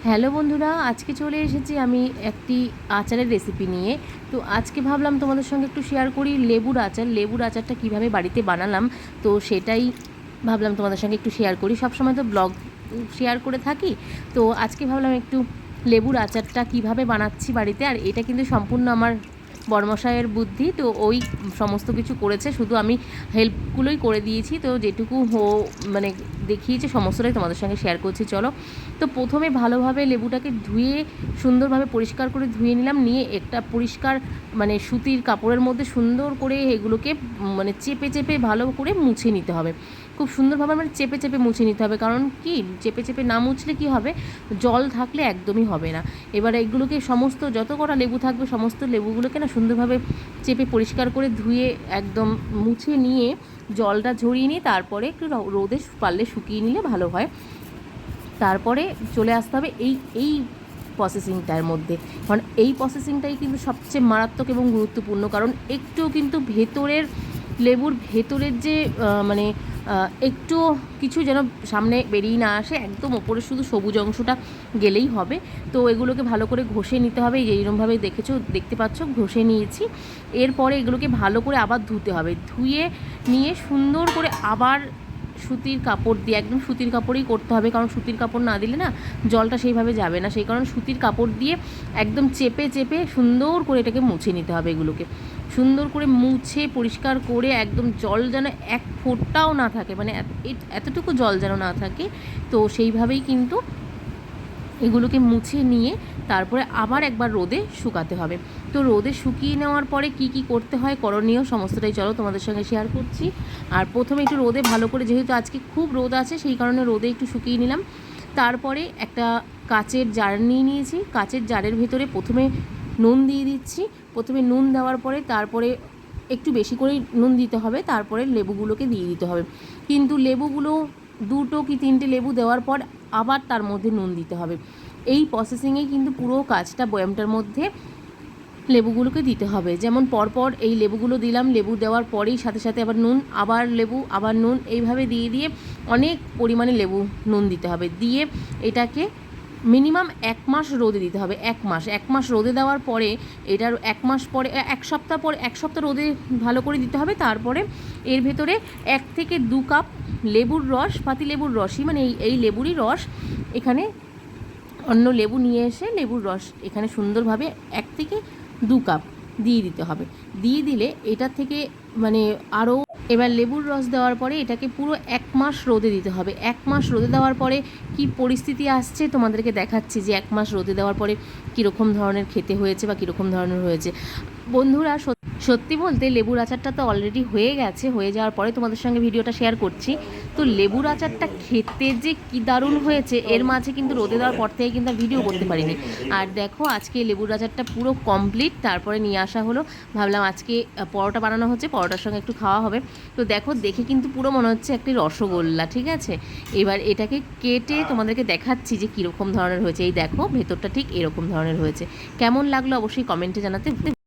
Hello বন্ধুরা, আজকে চলে এসেছি আমি একটি আচারের রেসিপি নিয়ে। তো আজকে ভাবলাম তোমাদের সঙ্গে একটু শেয়ার করি লেবুর আচারটা কিভাবে বাড়িতে বানালাম। তো সেটাই ভাবলাম তোমাদের সঙ্গে একটু শেয়ার করি। সবসময় তো ব্লগ শেয়ার করে থাকি, তো আজকে ভাবলাম একটু লেবুর আচারটা কিভাবে বানাচ্ছি বাড়িতে। আর এটা কিন্তু সম্পূর্ণ আমার বড়মশাইয়ের বুদ্ধি, তো ওই সমস্ত কিছু করেছে, শুধু আমি হেল্পগুলোই করে দিয়েছি। তো যেটুকু মানে দেখিয়েছে সমস্তটাই তোমাদের সঙ্গে শেয়ার করছি, চলো। তো প্রথমে ভালোভাবে লেবুটাকে ধুয়ে সুন্দরভাবে পরিষ্কার করে ধুয়ে নিলাম, নিয়ে একটা পরিষ্কার মানে সুতির কাপড়ের মধ্যে সুন্দর করে এগুলোকে মানে চেপে চেপে ভালো করে মুছে নিতে হবে। খুব সুন্দরভাবে মানে চেপে চেপে মুছে নিতে হবে, কারণ কি চেপে চেপে না মুছলে কি হবে, জল থাকলে একদমই হবে না। এবার এগুলোকে সমস্ত যত কটা লেবু থাকবে সমস্ত লেবুগুলোকে না সুন্দরভাবে চেপে পরিষ্কার করে ধুয়ে একদম মুছে নিয়ে জলটা ঝরিয়ে নিয়ে তারপরে একটু রোদে পারলে শুকিয়ে নিলে ভালো হয়। তারপরে চলে আসতে হবে এই প্রসেসিংটার মধ্যে, কারণ এই প্রসেসিংটাই কিন্তু সবচেয়ে মারাত্মক এবং গুরুত্বপূর্ণ। কারণ একটু কিন্তু লেবুর ভেতরের যে মানে একটু কিছু যেন সামনে বেরিয়ে না আসে, একদম ওপরে শুধু সবুজ অংশটা গেলেই হবে। তো এগুলোকে ভালো করে ঘষে নিতে হবে, এইরকমভাবে দেখতে পাচ্ছ ঘষে নিয়েছি। এরপরে এগুলোকে ভালো করে আবার ধুতে হবে, ধুয়ে নিয়ে সুন্দর করে আবার সুতির কাপড় দিয়ে, একদম সুতির কাপড়েই করতে হবে, কারণ সুতির কাপড় না দিলে না জলটা সেইভাবে যাবে না। সেই কারণে সুতির কাপড় দিয়ে একদম চেপে চেপে সুন্দর করে এটাকে মুছে নিতে হবে। এগুলোকে সুন্দর করে মুছে পরিষ্কার করে একদম জল যেন এক ফোঁটাও না থাকে, মানে এতটুকু জল যেন না থাকে। তো সেইভাবেই কিন্তু এগুলোকে মুছে নিয়ে তারপরে আবার একবার রোদে শুকাতে হবে। তো রোদে শুকিয়ে নেওয়ার পরে কি কি করতে হয় করণীয় সমস্তটাই চলো তোমাদের সঙ্গে শেয়ার করছি। আর প্রথমে একটু রোদে ভালো করে, যেহেতু আজকে খুব রোদ আছে সেই কারণে রোদে একটু শুকিয়ে নিলাম। তারপরে একটা কাচের জার নিয়ে নিয়েছি, কাচের জারের ভেতরে প্রথমে নুন দিয়ে দিচ্ছি। প্রথমে নুন দেওয়ার পরে তারপরে একটু বেশি করেই নুন দিতে হবে, তারপরে লেবুগুলোকে দিয়ে দিতে হবে। কিন্তু লেবুগুলো দুটো কি তিনটে লেবু দেওয়ার পর আবার তার মধ্যে নুন দিতে হবে। এই প্রসেসিংয়েই কিন্তু পুরো কাজটা, বয়ামটার মধ্যে লেবুগুলোকে দিতে হবে। যেমন পরপর এই লেবুগুলো দিলাম, লেবু দেওয়ার পরেই সাথে সাথে আবার নুন, আবার লেবু, আবার নুন, এইভাবে দিয়ে দিয়ে অনেক পরিমাণে নুন দিতে হবে। দিয়ে এটাকে মিনিমাম 1 মাস রোদে দিতে হবে। 1 মাস রোদে দেওয়ার পরে এটার 1 মাস পরে, 1 সপ্তাহ পরে, 1 সপ্তাহ রোদে ভালো করে দিতে হবে। তারপরে এর ভেতরে 1 থেকে 2 কাপ লেবুর রস, পাতি লেবুর রসই, মানে এই লেবুরই রস, এখানে অন্য লেবু নিয়ে এসে লেবুর রস এখানে সুন্দরভাবে 1 থেকে 2 কাপ দিয়ে দিতে হবে। দিয়ে দিলে এটা থেকে মানে আরও, এবার লেবুর রস দেওয়ার পরে এটাকে পুরো 1 মাস রোদে দিতে হবে। 1 মাস রোদে দেওয়ার পরে কি পরিস্থিতি আসছে তোমাদেরকে দেখাচ্ছি, যে 1 মাস রোদে দেওয়ার পরে কীরকম ধরনের খেতে হয়েছে বা কীরকম ধরনের হয়েছে। বন্ধুরা, সত্যি বলতে লেবুর আচারটা তো অলরেডি হয়ে গেছে, হয়ে যাওয়ার পরে তোমাদের সঙ্গে ভিডিওটা শেয়ার করছি। তো লেবুর আচারটা খেতে যে কী দারুণ হয়েছে, এর মাঝে কিন্তু রোদে দেওয়ার পর থেকে কিন্তু ভিডিও করতে পারিনি। আর দেখো আজকে লেবুর আচারটা পুরো কমপ্লিট, তারপরে নিয়ে আসা হলো। ভাবলাম আজকে পরোটা বানানো হচ্ছে, পরোটার সঙ্গে একটু খাওয়া হবে। তো দেখো দেখে কিন্তু পুরো মনে হচ্ছে একটি রসগোল্লা, ঠিক আছে। এবার এটাকে কেটে তোমাদেরকে দেখাচ্ছি যে কীরকম ধরনের হয়েছে। এই দেখো ভেতরটা ঠিক এরকম ধরনের হয়েছে। কেমন লাগলো অবশ্যই কমেন্টে জানাতে